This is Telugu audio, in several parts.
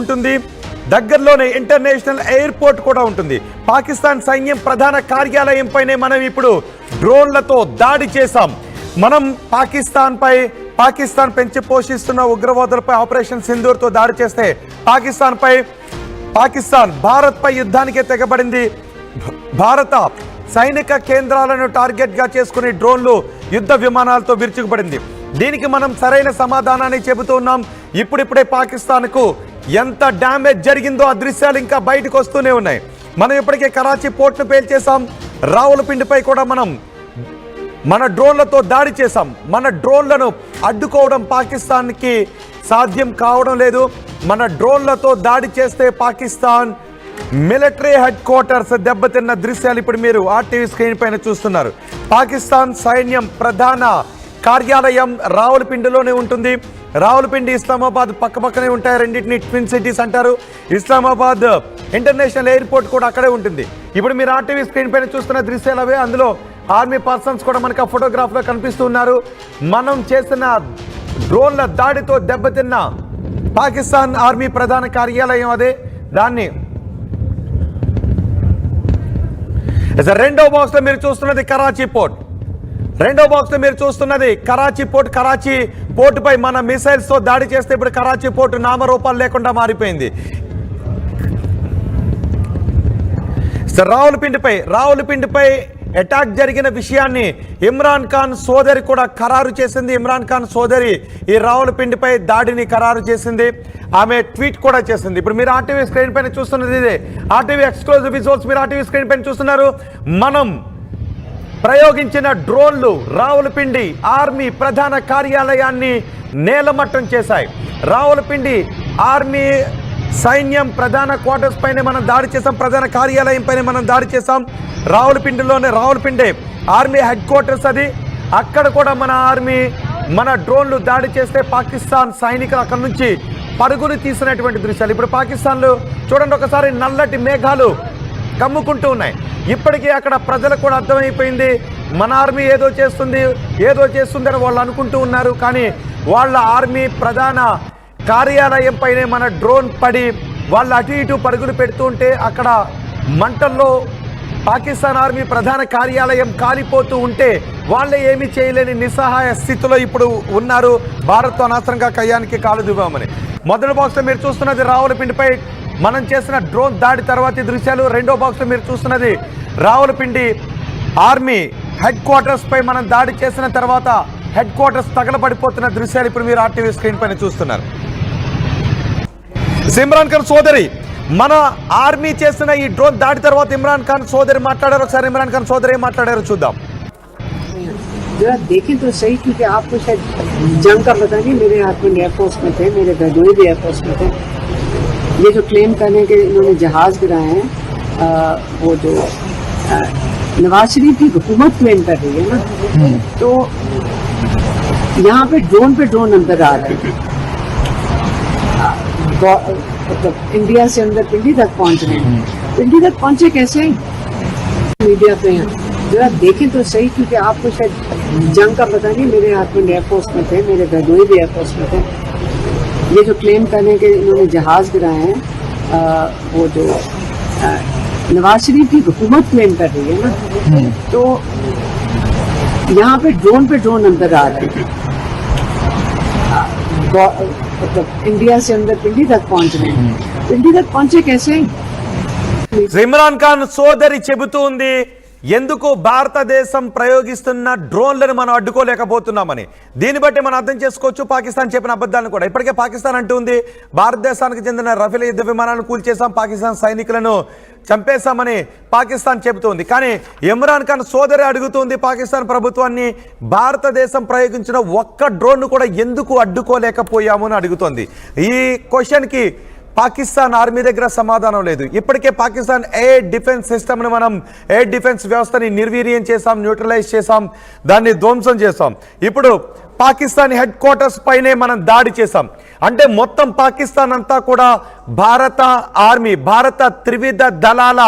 ఉంటుంది. దగ్గరలోనే ఇంటర్నేషనల్ ఎయిర్పోర్ట్ కూడా ఉంటుంది. పాకిస్తాన్ సైన్యం ప్రధాన కార్యాలయం పైనే మనం ఇప్పుడు డ్రోన్లతో దాడి చేశాం. మనం పాకిస్తాన్ పెంచి పోషిస్తున్న ఉగ్రవాదులపై ఆపరేషన్ సింధూర్తో దాడి చేస్తే పాకిస్తాన్ భారత్ పై యుద్ధానికే తెగబడింది. భారత సైనిక కేంద్రాలను టార్గెట్ గా చేసుకుని డ్రోన్లు యుద్ధ విమానాలతో విరుచుకుపడింది. దీనికి మనం సరైన సమాధానాన్ని చెబుతున్నాం. ఇప్పుడిప్పుడే పాకిస్తాన్ కు ఎంత డ్యామేజ్ జరిగిందో ఆ దృశ్యాలు ఇంకా బయటకు వస్తూనే ఉన్నాయి. మనం ఇప్పటికే కరాచీ పోర్ట్ను పేల్చేసాం. రావులపిండిపై కూడా మనం మన డ్రోన్లతో దాడి చేశాం. మన డ్రోన్లను అడ్డుకోవడం పాకిస్తాన్కి సాధ్యం కావడం లేదు. మన డ్రోన్లతో దాడి చేస్తే పాకిస్తాన్ మిలిటరీ హెడ్ క్వార్టర్స్ దెబ్బతిన్న దృశ్యాలు ఇప్పుడు మీరు ఆర్టీవీ స్క్రీన్ పైన చూస్తున్నారు. పాకిస్తాన్ సైన్యం ప్రధాన కార్యాలయం రావులపిండిలోనే ఉంటుంది. రావులపిండి ఇస్లామాబాద్ పక్కనే ఉంటాయి. రెండింటిని ట్విన్ సిటీస్ అంటారు. ఇస్లామాబాద్ ఇంటర్నేషనల్ ఎయిర్పోర్ట్ కూడా అక్కడే ఉంటుంది. ఇప్పుడు మీరు ఆర్టీవీ స్క్రీన్ పైన చూస్తున్న దృశ్యాలు అవే. అందులో ఆర్మీ పర్సన్స్ కూడా మనకు ఆ ఫోటోగ్రాఫ్లో కనిపిస్తున్నారు. మనం చేసిన డ్రోన్ల దాడితో దెబ్బతిన్న పాకిస్తాన్ ఆర్మీ ప్రధాన కార్యాలయం అదే. దాన్ని రెండో బాక్స్లో మీరు చూస్తున్నది కరాచీ పోర్ట్. కరాచీ పోర్టుపై మన మిసైల్స్ తో దాడి చేస్తే ఇప్పుడు కరాచీ పోర్టు నామరూపాలు లేకుండా మారిపోయింది. రావులపిండిపై అటాక్ జరిగిన విషయాన్ని ఇమ్రాన్ ఖాన్ సోదరి కూడా ఖరారు చేసింది. ఇమ్రాన్ ఖాన్ సోదరి ఈ రావులపిండిపై దాడిని ఖరారు చేసింది. ఆమె ట్వీట్ కూడా చేసింది. ఇప్పుడు మీరు ఆర్టీవీ స్క్రీన్ పైన చూస్తున్నది ఇదే. ఆర్టీవీ ఎక్స్క్లూజివ్ విజువల్స్ మీరు ఆర్టీవీ స్క్రీన్ పైన చూస్తున్నారు. మనం ప్రయోగించిన డ్రోన్లు రావులపిండి ఆర్మీ ప్రధాన కార్యాలయాన్ని నేలమట్టం చేశాయి. రావులపిండి ఆర్మీ సైన్యం ప్రధాన క్వార్టర్స్ పైన మనం దాడి చేసాం. ప్రధాన కార్యాలయం పైన మనం దాడి చేసాం. రావులపిండి ఆర్మీ హెడ్ క్వార్టర్స్ అది. అక్కడ కూడా మన డ్రోన్లు దాడి చేస్తే పాకిస్తాన్ సైనికులు అక్కడ నుంచి పరుగులు తీసినటువంటి దృశ్యాలు ఇప్పుడు పాకిస్తాన్లో చూడండి. ఒకసారి నల్లటి మేఘాలు కమ్ముకుంటూ ఉన్నాయి. ఇప్పటికీ అక్కడ ప్రజలకు కూడా అర్థమైపోయింది మన ఆర్మీ ఏదో చేస్తుందని వాళ్ళు అనుకుంటూ ఉన్నారు. కానీ వాళ్ళ ఆర్మీ ప్రధాన కార్యాలయం పైనే మన డ్రోన్ పడి వాళ్ళు అటు ఇటు పరుగులు పెడుతూ ఉంటే అక్కడ మంటల్లో పాకిస్తాన్ ఆర్మీ ప్రధాన కార్యాలయం కాలిపోతూ ఉంటే వాళ్ళే ఏమీ చేయలేని నిస్సహాయ స్థితిలో ఇప్పుడు ఉన్నారు. భారత్తో అనవసరంగా కయ్యానికి కాలు దివ్వామని. మొదటి బాక్స్లో మీరు చూస్తున్నది రావులపిండిపై మనం చేసిన డ్రోన్ దాడి తర్వాతి దృశ్యాలు. రెండో బాక్స్లో మీరు చూస్తున్నది రావులపిండి ఆర్మీ హెడ్ క్వార్టర్స్ పై మనం దాడి చేసిన తర్వాత హెడ్ క్వార్టర్స్ తగలబడిపోతున్న దృశ్యాలు ఇప్పుడు మీరు ఆర్టీవీ స్క్రీన్ పైన చూస్తున్నారు. ఇమ్రాన్ ఖాన్ సోదరి మన ఆర్మీ చేసిన ఈ డ్రోన్ దాడి తర్వాత ఇమ్రాన్ ఖాన్ సోదరి మాట్లాడారు. ఒకసారి ఇమ్రాన్ ఖాన్ సోదరి ఏం మాట్లాడారో చూద్దాం. जरा देखें तो सही, क्योंकि आपको शायद जंग का पता नहीं. मेरे हस्बैंड एयरफोर्स में थे, मेरे गदोई भी एयरफोर्स में थे. ये जो क्लेम करने के इन्होंने जहाज गिराए हैं, वो जो नवाज शरीफ की हुकूमत क्लेम कर रही है ना, तो यहाँ पे ड्रोन अंदर आ रहे हैं. मतलब इंडिया से अंदर पिंडी तक पहुँच रहे हैं. पिंडी तक पहुँचे कैसे? मीडिया पे हैं. जरा देखें तो सही, क्योंकि आपको शायद जंग का पता नहीं. मेरे हस्बैंड एयरफोर्स में थे, मेरे गदोई भी एयरफोर्स में थे. ये जो क्लेम करने के इन्होंने जहाज गिराए हैं, वो जो नवाज शरीफ की हुकूमत क्लेम कर रही है ना, तो यहाँ पे ड्रोन अंदर आ रहे हैं. मतलब इंडिया से अंदर पिंडी तक पहुँच रहे हैं. पिंडी तक पहुँचे कैसे? ఇమ్రాన్ ఖాన్ సోదరి చెబుతోంది ఎందుకు భారతదేశం ప్రయోగిస్తున్న డ్రోన్లను మనం అడ్డుకోలేకపోతున్నామని. దీన్ని బట్టి మనం అర్థం చేసుకోవచ్చు పాకిస్తాన్ చెప్పిన అబద్ధాలను కూడా. ఇప్పటికే పాకిస్తాన్ అంటుంది భారతదేశానికి చెందిన రఫేల్ యుద్ధ విమానాలను కూల్చేశాం, పాకిస్తాన్ సైనికులను చంపేశామని పాకిస్తాన్ చెబుతోంది. కానీ ఇమ్రాన్ ఖాన్ సోదరి అడుగుతోంది పాకిస్తాన్ ప్రభుత్వాన్ని భారతదేశం ప్రయోగించిన ఒక్క డ్రోన్ను కూడా ఎందుకు అడ్డుకోలేకపోయాము అని అడుగుతోంది. ఈ క్వశ్చన్కి పాకిస్తాన్ ఆర్మీ దగ్గర సమాధానం లేదు. ఇప్పటికే పాకిస్తాన్ ఎయిర్ డిఫెన్స్ సిస్టమ్ని మనం ఎయిర్ డిఫెన్స్ వ్యవస్థని నిర్వీర్యం చేశాం, న్యూట్రలైజ్ చేశాం, దాన్ని ధ్వంసం చేశాం. ఇప్పుడు పాకిస్తాన్ హెడ్ క్వార్టర్స్ పైనే మనం దాడి చేశాం. అంటే మొత్తం పాకిస్తాన్ అంతా కూడా భారత ఆర్మీ, భారత త్రివిధ దళాల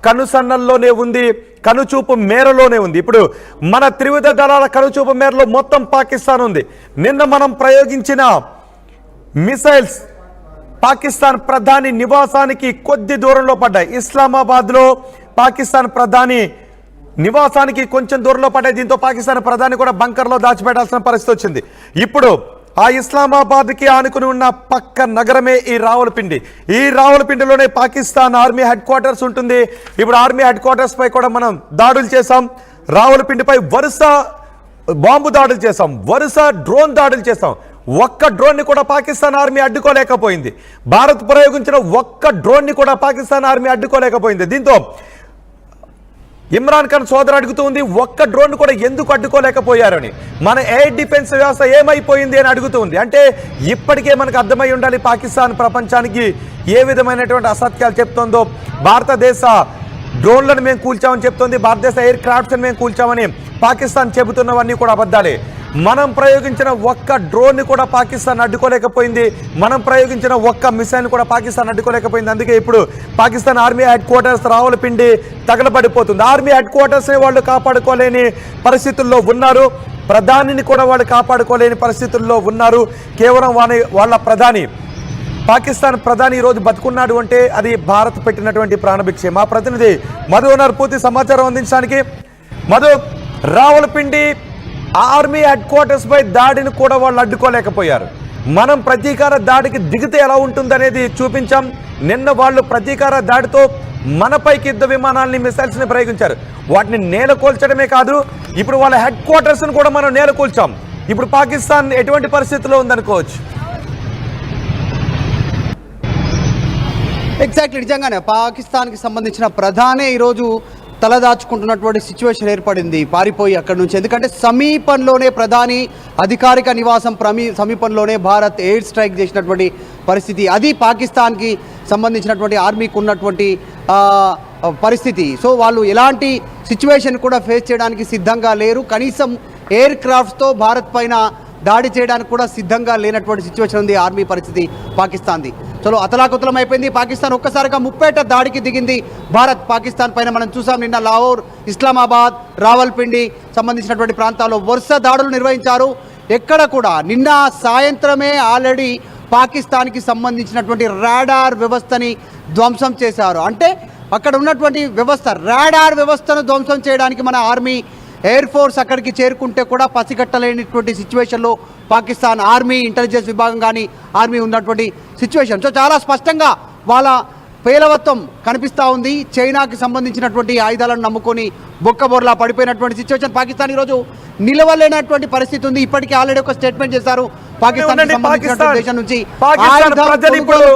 కనుసన్నల్లోనే ఉంది, కనుచూపు మేరలోనే ఉంది. ఇప్పుడు మన త్రివిధ దళాల కనుచూపు మేరలో మొత్తం పాకిస్తాన్ ఉంది. నిన్న మనం ప్రయోగించిన మిసైల్స్ పాకిస్తాన్ ప్రధాని నివాసానికి కొద్ది దూరంలో పడ్డాయి. ఇస్లామాబాద్లో పాకిస్తాన్ ప్రధాని నివాసానికి కొంచెం దూరంలో పడ్డాయి. దీంతో పాకిస్తాన్ ప్రధాని కూడా బంకర్లో దాచిపెట్టాల్సిన పరిస్థితి వచ్చింది. ఇప్పుడు ఆ ఇస్లామాబాద్కి ఆనుకుని ఉన్న పక్క నగరమే ఈ రావలపిండి. ఈ రావలపిండిలోనే పాకిస్తాన్ ఆర్మీ హెడ్ క్వార్టర్స్ ఉంటుంది. ఇప్పుడు ఆర్మీ హెడ్ క్వార్టర్స్ పై కూడా మనం దాడులు చేశాం. రావలపిండిపై వరుస బాంబు దాడులు చేశాం, వరుస డ్రోన్ దాడులు చేశాం. ఒక్క డ్రోన్ ని కూడా పాకిస్తాన్ ఆర్మీ అడ్డుకోలేకపోయింది. భారత్ ప్రయోగించిన ఒక్క డ్రోన్ ని కూడా పాకిస్తాన్ ఆర్మీ అడ్డుకోలేకపోయింది. దీంతో ఇమ్రాన్ ఖాన్ సోదరు అడుగుతుంది, ఒక్క డ్రోన్ కూడా ఎందుకు అడ్డుకోలేకపోయారని. మన ఎయిర్ డిఫెన్స్ వ్యవస్థ ఏమైపోయింది అని అడుగుతుంది. అంటే ఇప్పటికే మనకు అర్థమై ఉండాలి పాకిస్తాన్ ప్రపంచానికి ఏ విధమైనటువంటి అసత్యాలు చెప్తుందో. భారతదేశ డ్రోన్లను మేము కూల్చామని చెప్తోంది, భారతదేశ ఎయిర్ క్రాఫ్ట్స్ని మేము కూల్చామని పాకిస్తాన్ చెబుతున్నవన్నీ కూడా అబద్ధాలే. మనం ప్రయోగించిన ఒక్క డ్రోన్ ని కూడా పాకిస్తాన్ అడ్డుకోలేకపోయింది. మనం ప్రయోగించిన ఒక్క మిసైల్ కూడా పాకిస్తాన్ అడ్డుకోలేకపోయింది. అందుకే ఇప్పుడు Pakistan army headquarters Rawalpindi తగలబడిపోతుంది. ఆర్మీ హెడ్ క్వార్టర్స్ ని వాళ్ళు కాపాడుకోలేని పరిస్థితుల్లో ఉన్నారు. ప్రధానిని కూడా వాళ్ళు కాపాడుకోలేని పరిస్థితుల్లో ఉన్నారు. కేవలం వాళ్ళ ప్రధాని, పాకిస్తాన్ ప్రధాని ఈరోజు బతుకున్నాడు అంటే అది భారత్ పెట్టినటువంటి ప్రాణభిక్షే. మా ప్రతినిధి మధు ఉన్నారు పూర్తి సమాచారం అందించడానికి. మధు, రావలపిండి ఆర్మీ హెడ్ క్వార్టర్స్ పై దాడిని కూడా వాళ్ళు అడ్డుకోలేకపోయారు. మనం ప్రతీకార దాడికి దిగితే ఎలా ఉంటుందనేది చూపించాం. నిన్న వాళ్ళు ప్రతీకార దాడితో మనపైకి యుద్ధ విమానాలని, మిసైల్స్ ని ప్రయోగించారు. వాటిని నేలకూల్చడమే కాదు, ఇప్పుడు వాళ్ళ హెడ్ క్వార్టర్స్ ను కూడా మనం నేలకూల్చాం. ఇప్పుడు పాకిస్తాన్ ఎటువంటి పరిస్థితిలో ఉందనుకోవచ్చు? ఎగ్జాక్ట్లీ, నిజంగానే పాకిస్తాన్కి సంబంధించిన ప్రధానే ఈరోజు తలదాచుకుంటున్నటువంటి సిచ్యువేషన్ ఏర్పడింది పారిపోయి అక్కడి నుంచి. ఎందుకంటే సమీపంలోనే ప్రధాని అధికారిక నివాసం సమీపంలోనే భారత్ ఎయిర్ స్ట్రైక్ చేసినటువంటి పరిస్థితి. అది పాకిస్తాన్కి సంబంధించినటువంటి ఆర్మీకి ఉన్నటువంటి పరిస్థితి. సో వాళ్ళు ఎలాంటి సిచ్యువేషన్ కూడా ఫేస్ చేయడానికి సిద్ధంగా లేరు. కనీసం ఎయిర్ క్రాఫ్ట్స్తో భారత్ పైన దాడి చేయడానికి కూడా సిద్ధంగా లేనటువంటి సిచ్యువేషన్ ఉంది ఆర్మీ పరిస్థితి పాకిస్తాన్ది. చలో అతలాకుతలం అయిపోయింది. పాకిస్తాన్ ఒక్కసారిగా ముప్పేట దాడికి దిగింది భారత్ పాకిస్తాన్ పైన. మనం చూసాం నిన్న లాహోర్, ఇస్లామాబాద్, రావల్పిండి సంబంధించినటువంటి ప్రాంతాల్లో వరుస దాడులు నిర్వహించారు. ఎక్కడ కూడా నిన్న సాయంత్రమే ఆల్రెడీ పాకిస్తాన్కి సంబంధించినటువంటి రాడార్ వ్యవస్థని ధ్వంసం చేశారు. అంటే అక్కడ ఉన్నటువంటి వ్యవస్థ, రాడార్ వ్యవస్థను ధ్వంసం చేయడానికి మన ఆర్మీ, ఎయిర్ ఫోర్స్ అక్కడికి చేరుకుంటే కూడా పసిగట్టలేనటువంటి సిచ్యువేషన్లో పాకిస్తాన్ ఆర్మీ, ఇంటెలిజెన్స్ విభాగం కానీ ఆర్మీ ఉన్నటువంటి సిచ్యువేషన్. సో చాలా స్పష్టంగా వాళ్ళ పేలవత్వం కనిపిస్తూ ఉంది. చైనాకి సంబంధించినటువంటి ఆయుధాలను నమ్ముకొని బొక్కబొర్లా పడిపోయినటువంటి సిచ్యువేషన్. పాకిస్తాన్ ఈరోజు నిలవలేనటువంటి పరిస్థితి ఉంది. ఇప్పటికీ ఆల్రెడీ ఒక స్టేట్మెంట్ చేశారు పాకిస్తాన్ దేశం నుంచి. పాకిస్తాన్ పాలకులు కూడా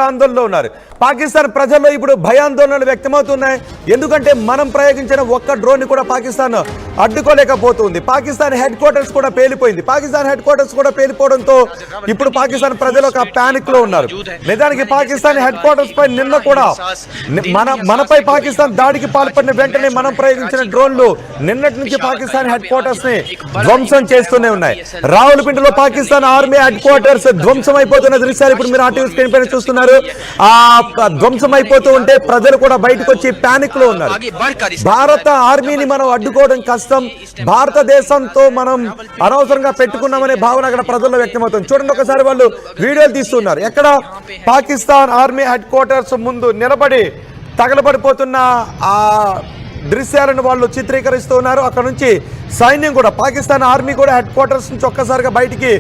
ఆందోళనలో ఉన్నారు. పాకిస్తాన్ ప్రజల్లో ఇప్పుడు భయాందోళనలు వ్యక్తమవుతున్నాయి. ఎందుకంటే మనం ప్రయోగించిన ఒక్క డ్రోన్ ని కూడా పాకిస్తాన్ అడ్డుకోలేకపోతుంది. పాకిస్తాన్ హెడ్ క్వార్టర్స్ కూడా పేలిపోయింది. పాకిస్తాన్ హెడ్ క్వార్టర్స్ కూడా పేలిపోవడంతో ఇప్పుడు పాకిస్తాన్ ప్రజలు ఒక పానిక్ లో ఉన్నారు. నిజానికి పాకిస్తాన్ హెడ్ క్వార్టర్స్ పై నిన్న కూడా మనపై పాకిస్తాన్ దాడికి పాల్పడిన వెంటనే మనం ప్రయోగించిన డ్రోన్లు నిన్నటి నుంచి పాకిస్తాన్ హెడ్ క్వార్టర్స్ ని ధ్వంసం చేస్తూనే ఉన్నాయి. రావలపిండిలో పాకిస్తాన్ ఆర్మీ హెడ్ క్వార్టర్స్ ధ్వంసం అయిపోతున్న దృశ్యాలు ఇప్పుడు మీరు ఆర్టీవీ స్క్రీన్ పైన చూస్తున్నారు. ఆ ధ్వంసం అయిపోతూ ఉంటే ప్రజలు కూడా బయటకు వచ్చి పానిక్ లో ఉన్నారు. భారత ఆర్మీని మనం అడ్డుకోవడం కష్టం, భారతదేశంతో మనం అనవసరంగా పెట్టుకున్నామనే భావన అక్కడ ప్రజల్లో వ్యక్తమవుతుంది. చూడండి ఒకసారి వాళ్ళు వీడియోలు తీస్తున్నారు. ఎక్కడ పాకిస్తాన్ ఆర్మీ హెడ్ క్వార్టర్స్ ముందు నిలబడి తగలబడిపోతున్న ఆ దృశ్యాలను వాళ్ళు చిత్రీకరిస్తూ ఉన్నారు. అక్కడ నుంచి సైన్యం కూడా, పాకిస్తాన్ ఆర్మీ కూడా హెడ్ క్వార్టర్స్ నుంచి ఒక్కసారిగా బయటికి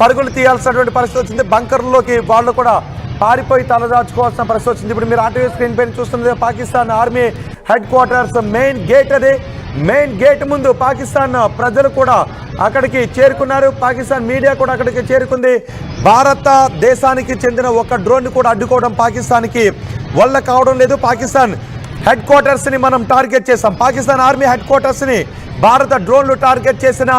పరుగులు తీయాల్సినటువంటి పరిస్థితి వచ్చింది. బంకర్లోకి వాళ్ళు కూడా పారిపోయి తలదాచుకోవాల్సిన పరిస్థితి వచ్చింది. ఇప్పుడు మీరు ఆర్టీవీ స్క్రీన్ పైన చూస్తున్నది Pakistan army head quarters main gate. అదే మెయిన్ గేట్ ముందు పాకిస్తాన్ ప్రజలు కూడా అక్కడికి చేరుకున్నారు. పాకిస్తాన్ మీడియా కూడా అక్కడికి చేరుకుంది. భారతదేశానికి చెందిన ఒక డ్రోన్ కూడా అడ్డుకోవడం పాకిస్తాన్కి వల్ల కావడం లేదు. పాకిస్తాన్ హెడ్ క్వార్టర్స్ ని మనం టార్గెట్ చేసాం. పాకిస్తాన్ ఆర్మీ హెడ్ క్వార్టర్స్ ని భారత డ్రోన్లు టార్గెట్ చేసిన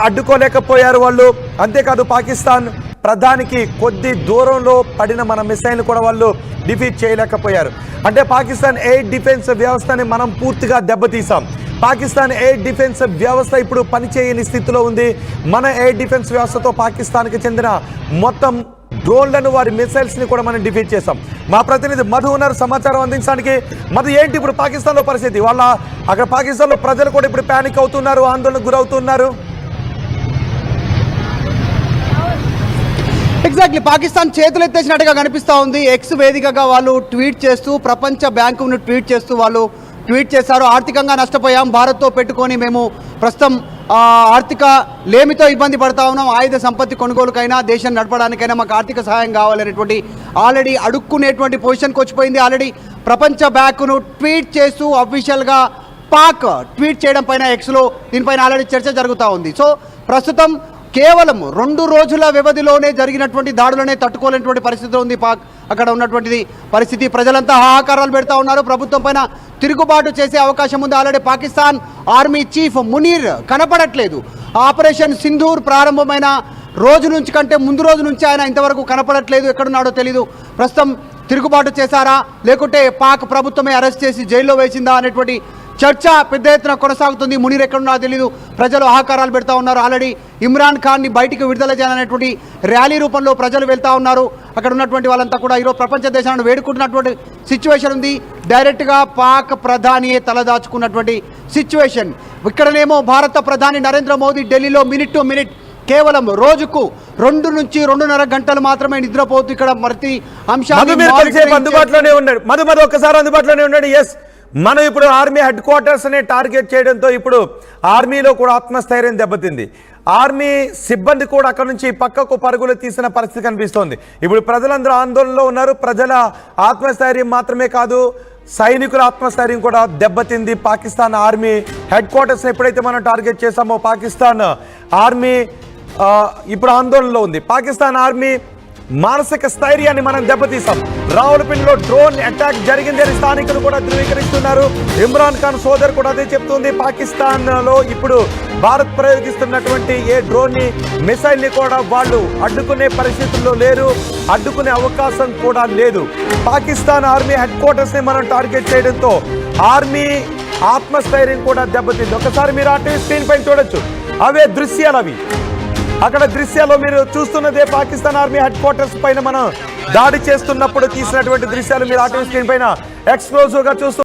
అడ్డుకోలేకపోయారు వాళ్ళు. అంతేకాదు పాకిస్తాన్ ప్రధానికి కొద్ది దూరంలో పడిన మన మిసైల్ కూడా వాళ్ళు డిఫీట్ చేయలేకపోయారు. అంటే పాకిస్తాన్ ఎయిర్ డిఫెన్స్ వ్యవస్థని మనం పూర్తిగా దెబ్బతీసాం. పాకిస్తాన్ ఎయిర్ డిఫెన్స్ వ్యవస్థ ఇప్పుడు పనిచేయని స్థితిలో ఉంది. మన ఎయిర్ డిఫెన్స్ వ్యవస్థతో పాకిస్తాన్కి చెందిన మొత్తం డ్రోన్లను, వారి మిసైల్స్ ని కూడా మనం డిఫీట్ చేసాం. మా ప్రతినిధి మధు ఉన్నారు సమాచారం అందించడానికి. మధు, ఏంటి ఇప్పుడు పాకిస్తాన్ లో పరిస్థితి? వాళ్ళ అక్కడ పాకిస్తాన్ లో ప్రజలు కూడా ఇప్పుడు పానిక్ అవుతున్నారు, ఆందోళనకు గురవుతున్నారు. ఎగ్జాక్ట్లీ పాకిస్తాన్ చేతులు ఎత్తేసినట్టుగా కనిపిస్తూ ఉంది. ఎక్స్ వేదికగా వాళ్ళు ట్వీట్ చేస్తూ ప్రపంచ బ్యాంకును ట్వీట్ చేస్తూ వాళ్ళు ట్వీట్ చేశారు. ఆర్థికంగా నష్టపోయాం, భారత్తో పెట్టుకొని మేము ప్రస్తుతం ఆర్థిక లేమితో ఇబ్బంది పడతా ఉన్నాం, ఆయుధ సంపత్తి కొనుగోలుకైనా దేశం నడపడానికైనా మాకు ఆర్థిక సహాయం కావాలనేటువంటి ఆల్రెడీ అడుక్కునేటువంటి పొజిషన్కి వచ్చిపోయింది. ఆల్రెడీ ప్రపంచ బ్యాంకును ట్వీట్ చేస్తూ అఫీషియల్గా పాక్ ట్వీట్ చేయడం పైన ఎక్స్లో దీనిపైన ఆల్రెడీ చర్చ జరుగుతూ ఉంది. సో ప్రస్తుతం కేవలం 2 రోజుల వ్యవధిలోనే జరిగినటువంటి దాడులనే తట్టుకోలేనటువంటి పరిస్థితిలో ఉంది పాక్. అక్కడ ఉన్నటువంటిది పరిస్థితి, ప్రజలంతా హాహాకారాలు పెడతా ఉన్నారు. ప్రభుత్వం పైన తిరుగుబాటు చేసే అవకాశం ఉంది. Already Pakistan army chief Munir కనపడట్లేదు. ఆపరేషన్ సింధూర్ ప్రారంభమైన రోజు నుంచి కంటే ముందు రోజు నుంచి ఆయన ఇంతవరకు కనపడట్లేదు, ఎక్కడున్నాడో తెలీదు. ప్రస్తుతం తిరుగుబాటు చేశారా లేకుంటే పాక్ ప్రభుత్వమే అరెస్ట్ చేసి జైల్లో వేసిందా అనేటువంటి చర్చ పెద్ద ఎత్తున కొనసాగుతుంది. మునీర్ ఎక్కడున్నా తెలియదు, ప్రజలు ఆహాకారాలు పెడతా ఉన్నారు. ఆల్రెడీ ఇమ్రాన్ ఖాన్ని బయటికి విడుదల చేయాలనేటువంటి ర్యాలీ రూపంలో ప్రజలు వెళ్తా ఉన్నారు. అక్కడ ఉన్నటువంటి వాళ్ళంతా కూడా ఈరోజు ప్రపంచ దేశాలను వేడుకుంటున్నటువంటి సిచ్యువేషన్ ఉంది. డైరెక్ట్గా పాక్ ప్రధానియే తలదాచుకున్నటువంటి సిచ్యువేషన్. ఇక్కడనేమో భారత ప్రధాని నరేంద్ర మోదీ ఢిల్లీలో మినిట్ టు మినిట్ కేవలం రోజుకు 2 నుంచి 2.5 గంటలు మాత్రమే నిద్రపోతూ ఇక్కడ ప్రతి అంశాన్ని అందుబాటులోనే ఉన్నాడు. మధు ఒకసారి అందుబాటులోనే ఉన్నాడు. ఎస్, మనం ఇప్పుడు ఆర్మీ హెడ్ క్వార్టర్స్ ని టార్గెట్ చేయడంతో ఇప్పుడు ఆర్మీలో కూడా ఆత్మస్థైర్యం దెబ్బతింది. ఆర్మీ సిబ్బంది కూడా అక్కడ నుంచి పక్కకు పరుగులు తీసిన పరిస్థితి కనిపిస్తోంది. ఇప్పుడు ప్రజలందరూ ఆందోళనలో ఉన్నారు. ప్రజల ఆత్మస్థైర్యం మాత్రమే కాదు, సైనికుల ఆత్మస్థైర్యం కూడా దెబ్బతింది. పాకిస్తాన్ ఆర్మీ హెడ్ క్వార్టర్స్ ఎప్పుడైతే మనం టార్గెట్ చేసామో పాకిస్తాన్ ఆర్మీ ఇప్పుడు ఆందోళనలో ఉంది. పాకిస్తాన్ ఆర్మీ మానసిక స్థైర్యాన్ని మనం దెబ్బతీసాం. రావులపిండిలో డ్రోన్ అటాక్ జరిగింది అని స్థానికులు కూడా ధృవీకరిస్తున్నారు. ఇమ్రాన్ ఖాన్ సోదరు కూడా అదే చెప్తుంది. పాకిస్తాన్ లో ఇప్పుడు భారత్ ప్రయోగిస్తున్నటువంటి ఏ డ్రోన్ ని మిసైల్ ని కూడా వాళ్ళు అడ్డుకునే పరిస్థితుల్లో లేరు, అడ్డుకునే అవకాశం కూడా లేదు. పాకిస్తాన్ ఆర్మీ హెడ్ క్వార్టర్స్ ని మనం టార్గెట్ చేయడంతో ఆర్మీ ఆత్మస్థైర్యం కూడా దెబ్బతింది. ఒకసారి మీరు ఆ టీవీ స్క్రీన్ పైన చూడొచ్చు, అవే దృశ్యాలు. అవి అక్కడ దృశ్యాల్లో మీరు చూస్తున్నదే పాకిస్తాన్ ఆర్మీ హెడ్ క్వార్టర్స్ పైన మనం దాడి చేస్తున్నప్పుడు తీసినటువంటి దృశ్యాలు మీరు ఆ టీవీ స్క్రీన్ పైన ఎక్స్క్లూజివ్ గా చూస్తూ